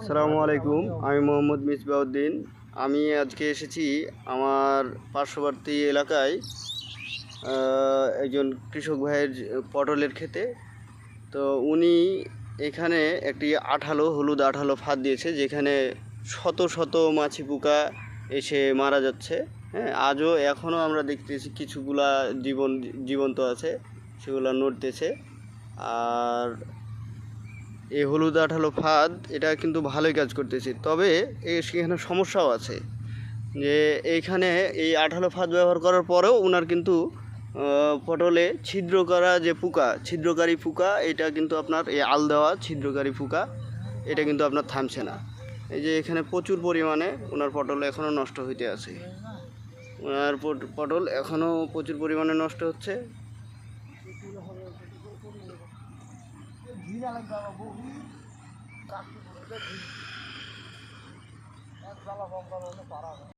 আসসালামু আলাইকুম। আমি মোহাম্মদ মিসবাউদ্দিন। আমি আজকে এসেছি আমার পার্শ্ববর্তী এলাকায় একজন কৃষক ভাইয়ের পটলের ক্ষেতে। তো উনি এখানে একটি হলুদ আঠালো ফাঁদ দিয়েছে, যেখানে শত শত মাছি পোকা এসে মারা যাচ্ছে। হ্যাঁ, এখনও আমরা দেখতেছি কিছুগুলা জীবন্ত আছে, সেগুলা নড়তেছে। আর এই হলুদ আঠালো ফাঁদ এটা কিন্তু ভালোই কাজ করতেছে, তবে সেখানে সমস্যাও আছে। যে এইখানে এই আঠালো ফাঁদ ব্যবহার করার পরেও ওনার কিন্তু পটলে ছিদ্রকারী পোকা, এটা কিন্তু আপনার এই আল দেওয়া ছিদ্রকারী পোকা, এটা কিন্তু আপনার থামছে না। এই যে এখানে প্রচুর পরিমাণে ওনার পটল এখনও নষ্ট হইতে আছে। ওনার পটল এখনও প্রচুর পরিমাণে নষ্ট হচ্ছে।